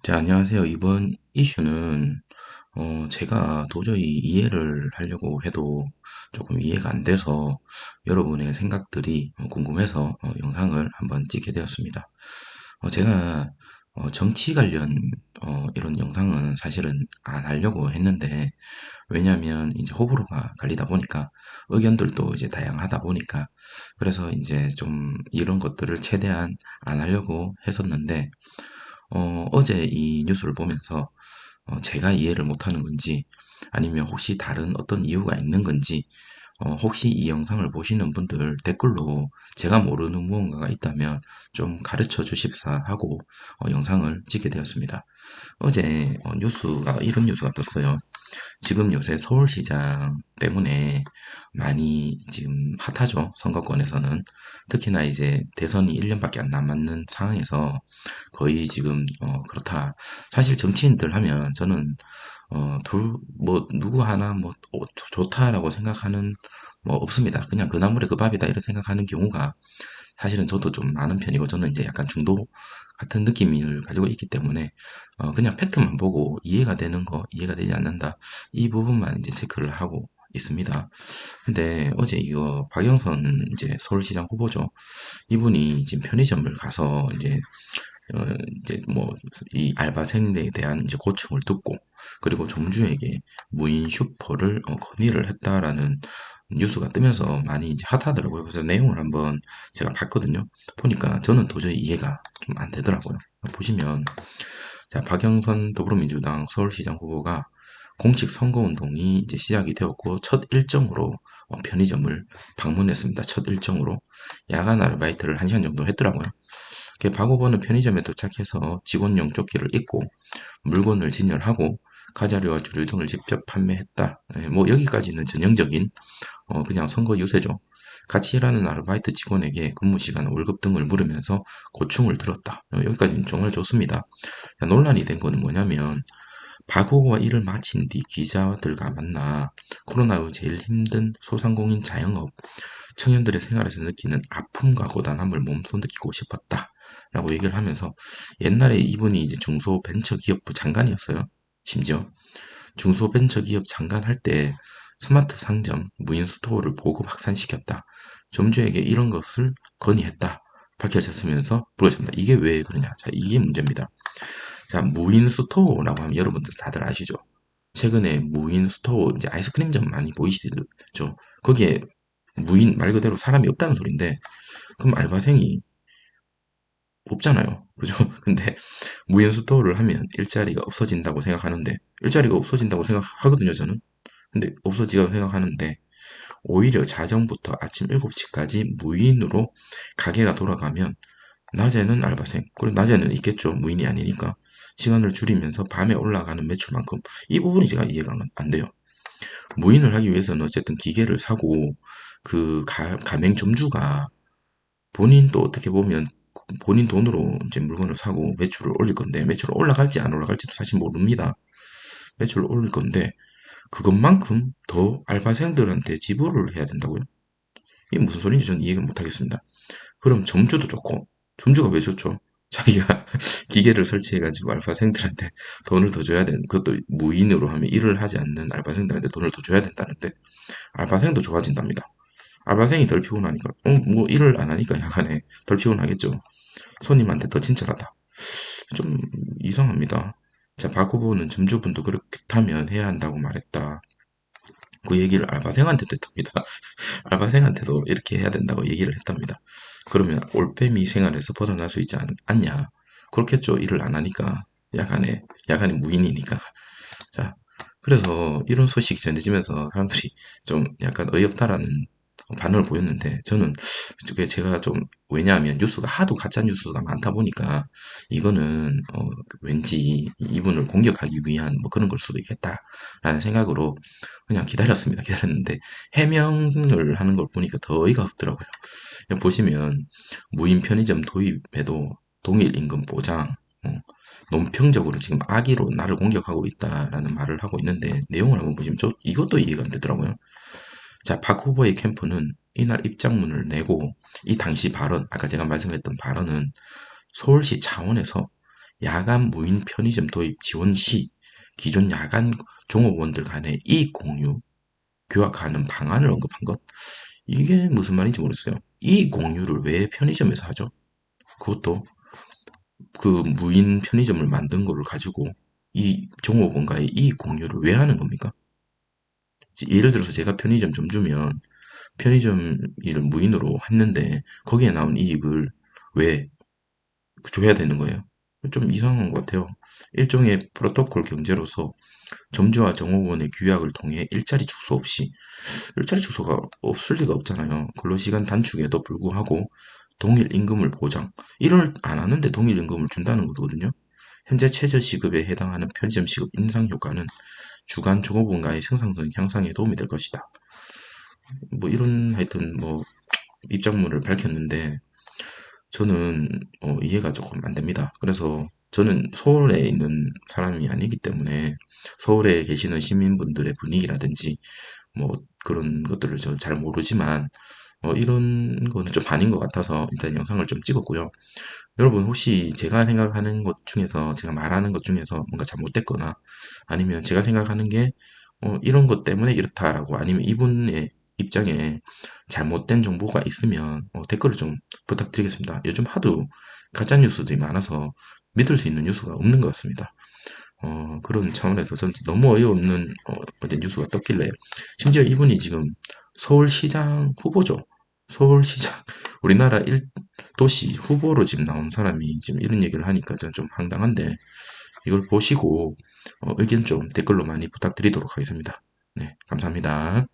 자, 안녕하세요. 이번 이슈는 제가 도저히 이해를 하려고 해도 조금 이해가 안 돼서 여러분의 생각들이 궁금해서 영상을 한번 찍게 되었습니다. 제가 정치 관련 이런 영상은 사실은 안 하려고 했는데, 왜냐하면 이제 호불호가 갈리다 보니까 의견들도 이제 다양하다 보니까, 그래서 이제 좀 이런 것들을 최대한 안 하려고 했었는데, 어제 이 뉴스를 보면서 제가 이해를 못하는 건지, 아니면 혹시 다른 어떤 이유가 있는 건지, 혹시 이 영상을 보시는 분들 댓글로 제가 모르는 무언가가 있다면 좀 가르쳐 주십사 하고 영상을 찍게 되었습니다. 어제 뉴스가 이런 뉴스가 떴어요. 지금 요새 서울시장 때문에 많이 지금 핫하죠. 선거권에서는. 특히나 이제 대선이 1년밖에 안 남았는 상황에서 거의 지금 그렇다. 사실 정치인들 하면 저는 뭐 누구 하나 뭐 좋다라고 생각하는 뭐 없습니다. 그냥 그 나물에 그 밥이다 이렇게 생각하는 경우가 사실은 저도 좀 많은 편이고, 저는 이제 약간 중도 같은 느낌을 가지고 있기 때문에 그냥 팩트만 보고 이해가 되는 거, 이해가 되지 않는다, 이 부분만 이제 체크를 하고 있습니다. 근데 어제 이거 박영선 이제 서울시장 후보죠. 이분이 지금 편의점을 가서 어, 이제 뭐 이 알바생에 대한 이제 고충을 듣고, 그리고 점주에게 무인 슈퍼를 건의를 했다라는 뉴스가 뜨면서 많이 이제 핫하더라고요. 그래서 내용을 한번 제가 봤거든요. 보니까 저는 도저히 이해가 좀 안 되더라고요. 보시면, 자, 박영선 더불어민주당 서울시장 후보가 공식 선거운동이 이제 시작이 되었고, 첫 일정으로 편의점을 방문했습니다. 첫 일정으로 야간 아르바이트를 1시간 정도 했더라고요. 박 후보는 편의점에 도착해서 직원용 조끼를 입고 물건을 진열하고 과자류와 주류 등을 직접 판매했다. 뭐 여기까지는 전형적인 그냥 선거 유세죠. 같이 일하는 아르바이트 직원에게 근무 시간, 월급 등을 물으면서 고충을 들었다. 여기까지는 정말 좋습니다. 자, 논란이 된 거는 뭐냐면, 박 후보가 일을 마친 뒤 기자들과 만나 코로나 후 제일 힘든 소상공인 자영업 청년들의 생활에서 느끼는 아픔과 고단함을 몸소 느끼고 싶었다 라고 얘기를 하면서, 옛날에 이분이 이제 중소벤처기업부 장관이었어요. 심지어 중소벤처기업 장관 할 때 스마트 상점, 무인 스토어를 보급 확산시켰다, 점주에게 이런 것을 건의했다 밝혀졌으면서 불거졌습니다. 이게 왜 그러냐? 자, 이게 문제입니다. 자, 무인 스토어라고 하면 여러분들 다들 아시죠? 최근에 무인 스토어, 이제 아이스크림점 많이 보이시죠? 거기에 무인, 말 그대로 사람이 없다는 소린데, 그럼 알바생이 없잖아요. 그죠? 근데 무인 스토어를 하면 일자리가 없어진다고 생각하는데, 일자리가 없어진다고 생각하거든요, 저는. 근데 없어지다고 생각하는데, 오히려 자정부터 아침 7시까지 무인으로 가게가 돌아가면 낮에는 알바생, 그리고 낮에는 있겠죠. 무인이 아니니까. 시간을 줄이면서 밤에 올라가는 매출만큼, 이 부분이 제가 이해가 안 돼요. 무인을 하기 위해서는 어쨌든 기계를 사고, 그 가맹점주가 본인도 어떻게 보면 본인 돈으로 이제 물건을 사고 매출을 올릴 건데, 매출을 올라갈지 안 올라갈지도 사실 모릅니다. 매출을 올릴 건데 그것만큼 더 알바생들한테 지불을 해야 된다고요? 이게 무슨 소리인지 저는 이해가 못 하겠습니다. 그럼 점주도 좋고, 점주가 왜 좋죠? 자기가 기계를 설치해가지고 알바생들한테 돈을 더 줘야 되는, 그것도 무인으로 하면 일을 하지 않는 알바생들한테 돈을 더 줘야 된다는데, 알바생도 좋아진답니다. 알바생이 덜 피곤하니까, 뭐 일을 안 하니까 야간에 덜 피곤하겠죠. 손님한테 더 친절하다. 좀 이상합니다. 자, 박 후보는 점주분도 그렇다면 해야 한다고 말했다. 그 얘기를 알바생한테도 했답니다. 알바생한테도 이렇게 해야 된다고 얘기를 했답니다. 그러면 올빼미 생활에서 벗어날 수 있지 않냐? 그렇겠죠. 일을 안 하니까. 야간에 무인이니까. 자, 그래서 이런 소식이 전해지면서 사람들이 좀 약간 어이없다라는 반응을 보였는데, 저는 그게 제가 좀, 왜냐하면 뉴스가 하도 가짜 뉴스가 많다 보니까 이거는 왠지 이분을 공격하기 위한 뭐 그런 걸 수도 있겠다라는 생각으로 그냥 기다렸습니다. 기다렸는데 해명을 하는 걸 보니까 더 어이가 없더라고요. 보시면, 무인 편의점 도입에도 동일 임금 보장, 어, 논평적으로 지금 악의로 나를 공격하고 있다라는 말을 하고 있는데, 내용을 한번 보시면 이것도 이해가 안 되더라고요. 자, 박 후보의 캠프는 이날 입장문을 내고, 이 당시 발언, 아까 제가 말씀했던 발언은 서울시 차원에서 야간 무인 편의점 도입 지원 시 기존 야간 종업원들 간의 이익 공유, 규약하는 방안을 언급한 것. 이게 무슨 말인지 모르겠어요. 이익 공유를 왜 편의점에서 하죠? 그것도 그 무인 편의점을 만든 거를 가지고 이 종업원과의 이익 공유를 왜 하는 겁니까? 예를 들어서 제가 편의점 점 주면 편의점 일을 무인으로 했는데 거기에 나온 이익을 왜 줘야 되는 거예요? 좀 이상한 것 같아요. 일종의 프로토콜 경제로서 점주와 정호원의 규약을 통해 일자리 축소 없이, 일자리 축소가 없을 리가 없잖아요. 근로시간 단축에도 불구하고 동일 임금을 보장. 일을 안 하는데 동일 임금을 준다는 거거든요. 현재 최저시급에 해당하는 편의점 시급 인상 효과는 주간 종업원과의 생산성 향상에 도움이 될 것이다. 뭐 이런 하여튼 뭐 입장문을 밝혔는데 저는 이해가 조금 안 됩니다. 그래서 저는 서울에 있는 사람이 아니기 때문에 서울에 계시는 시민분들의 분위기라든지 뭐 그런 것들을 저 잘 모르지만 이런 거는 좀 아닌 것 같아서 일단 영상을 좀 찍었고요. 여러분 혹시 제가 생각하는 것 중에서 제가 말하는 것 중에서 뭔가 잘못됐거나 아니면 제가 생각하는 게 이런 것 때문에 이렇다라고 아니면 이분의 입장에 잘못된 정보가 있으면 댓글을 좀 부탁드리겠습니다. 요즘 하도 가짜 뉴스들이 많아서 믿을 수 있는 뉴스가 없는 것 같습니다. 그런 차원에서 전 너무 어이없는 어제 뉴스가 떴길래 심지어 이분이 지금 서울시장 후보죠. 서울시장 우리나라 1도시 후보로 지금 나온 사람이 지금 이런 얘기를 하니까 저는 좀 황당한데 이걸 보시고 의견 좀 댓글로 많이 부탁드리도록 하겠습니다. 네, 감사합니다.